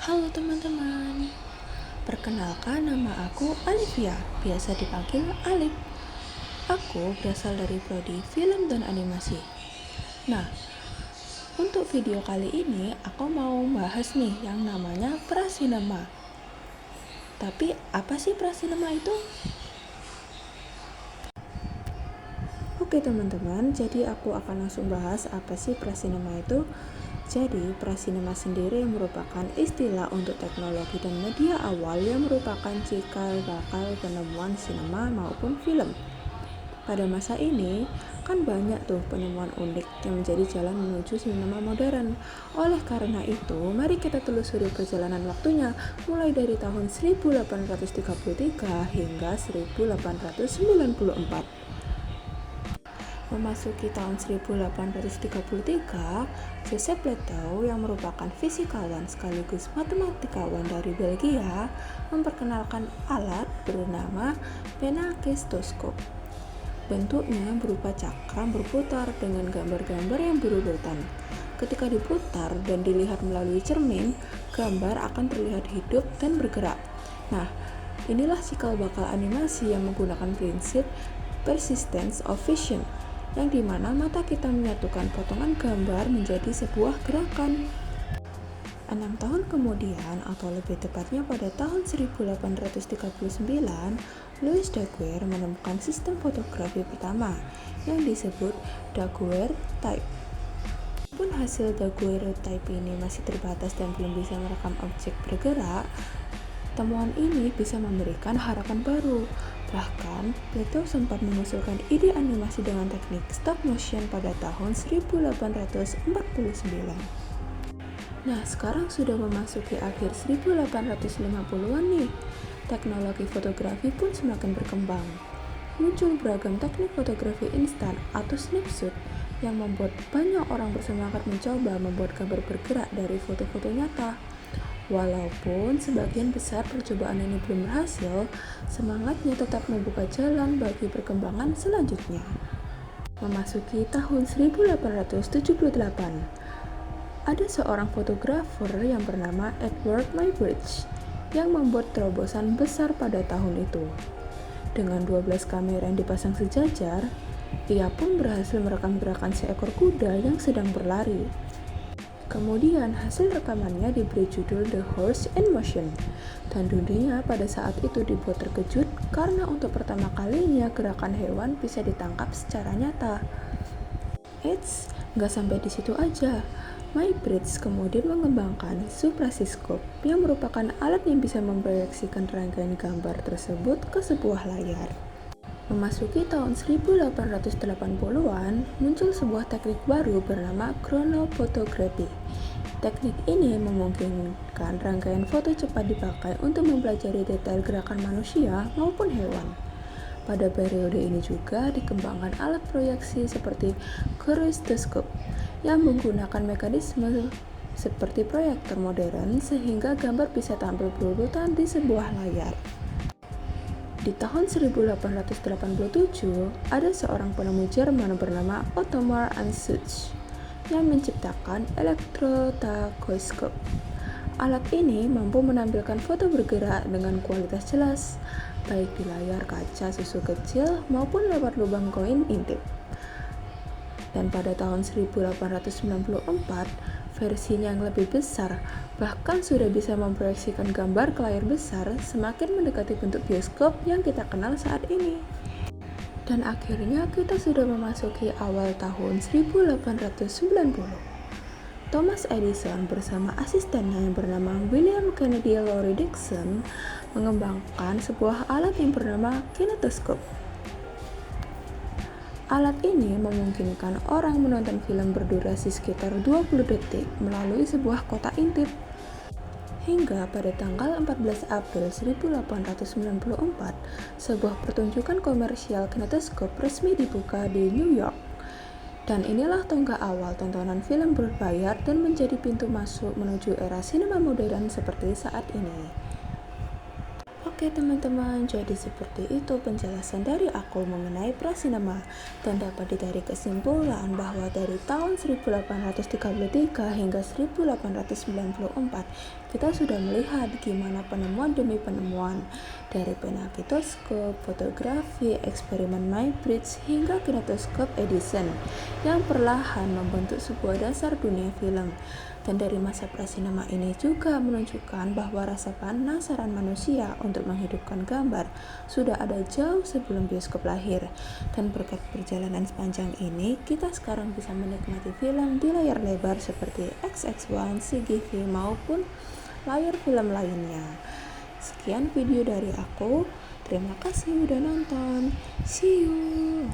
Halo teman-teman, perkenalkan nama aku Alivia, biasa dipanggil Alif. Aku berasal dari prodi film dan animasi. Nah, untuk video kali ini aku mau bahas nih yang namanya prasinema. Tapi apa sih prasinema itu? Oke teman-teman, jadi aku akan langsung bahas apa sih prasinema itu. Jadi, prasinema sendiri merupakan istilah untuk teknologi dan media awal yang merupakan cikal bakal penemuan sinema maupun film. Pada masa ini, kan banyak tuh penemuan unik yang menjadi jalan menuju sinema modern. Oleh karena itu, mari kita telusuri perjalanan waktunya mulai dari tahun 1833 hingga 1894. Memasuki tahun 1833, Joseph Plato yang merupakan fisikawan sekaligus matematikawan dari Belgia memperkenalkan alat bernama penakistoscope. Bentuknya berupa cakram berputar dengan gambar-gambar yang berurutan. Ketika diputar dan dilihat melalui cermin, gambar akan terlihat hidup dan bergerak. Nah, inilah cikal bakal animasi yang menggunakan prinsip persistence of vision, yang dimana mata kita menyatukan potongan gambar menjadi sebuah gerakan. 6 tahun kemudian, atau lebih tepatnya pada tahun 1839, Louis Daguerre menemukan sistem fotografi pertama yang disebut daguerreotype. Walaupun hasil daguerreotype ini masih terbatas dan belum bisa merekam objek bergerak, temuan ini bisa memberikan harapan baru. Bahkan, Plato sempat mengusulkan ide animasi dengan teknik stop motion pada tahun 1849. Nah, sekarang sudah memasuki akhir 1850-an nih. Teknologi fotografi pun semakin berkembang. Muncul beragam teknik fotografi instan atau snapshot yang membuat banyak orang bersemangat mencoba membuat gambar bergerak dari foto-foto nyata. Walaupun sebagian besar percobaan ini belum berhasil, semangatnya tetap membuka jalan bagi perkembangan selanjutnya. Memasuki tahun 1878, ada seorang fotografer yang bernama Edward Muybridge yang membuat terobosan besar pada tahun itu. Dengan 12 kamera yang dipasang sejajar, ia pun berhasil merekam gerakan seekor kuda yang sedang berlari. Kemudian hasil rekamannya diberi judul The Horse in Motion, dan dunia pada saat itu dibuat terkejut karena untuk pertama kalinya gerakan hewan bisa ditangkap secara nyata. Eits, nggak sampai di situ aja. Muybridge kemudian mengembangkan suprasiscope yang merupakan alat yang bisa memproyeksikan rangkaian gambar tersebut ke sebuah layar. Memasuki tahun 1880-an, muncul sebuah teknik baru bernama chronophotography. Teknik ini memungkinkan rangkaian foto cepat dipakai untuk mempelajari detail gerakan manusia maupun hewan. Pada periode ini juga dikembangkan alat proyeksi seperti stereoscope yang menggunakan mekanisme seperti proyektor modern sehingga gambar bisa tampil berurutan di sebuah layar. Di tahun 1887, ada seorang penemu Jerman bernama Ottomar Ansuch yang menciptakan elektrotachoskop. Alat ini mampu menampilkan foto bergerak dengan kualitas jelas, baik di layar kaca susu kecil maupun lewat lubang koin intip. Dan pada tahun 1894, versinya yang lebih besar bahkan sudah bisa memproyeksikan gambar ke layar besar semakin mendekati bentuk bioskop yang kita kenal saat ini. Dan akhirnya kita sudah memasuki awal tahun 1890. Thomas Edison bersama asistennya yang bernama William Kennedy Laurie Dickson mengembangkan sebuah alat yang bernama kinetoscope. Alat ini memungkinkan orang menonton film berdurasi sekitar 20 detik melalui sebuah kotak intip. Hingga pada tanggal 14 April 1894, sebuah pertunjukan komersial kinetoskop resmi dibuka di New York. Dan inilah tonggak awal tontonan film berbayar dan menjadi pintu masuk menuju era sinema modern seperti saat ini. Oke teman-teman, jadi seperti itu penjelasan dari aku mengenai prasinema, dan dapat ditarik kesimpulan bahwa dari tahun 1833 hingga 1894 kita sudah melihat gimana penemuan demi penemuan, dari penakitoskop, fotografi, eksperimen Maybridge, hingga kinetoskop Edison, yang perlahan membentuk sebuah dasar dunia film. Dan dari masa prasinema ini juga menunjukkan bahwa rasa penasaran manusia untuk menghidupkan gambar sudah ada jauh sebelum bioskop lahir. Dan berkat perjalanan sepanjang ini, kita sekarang bisa menikmati film di layar lebar seperti XX1, CGV, maupun layar film lainnya. Sekian video dari aku. Terima kasih udah nonton. See you.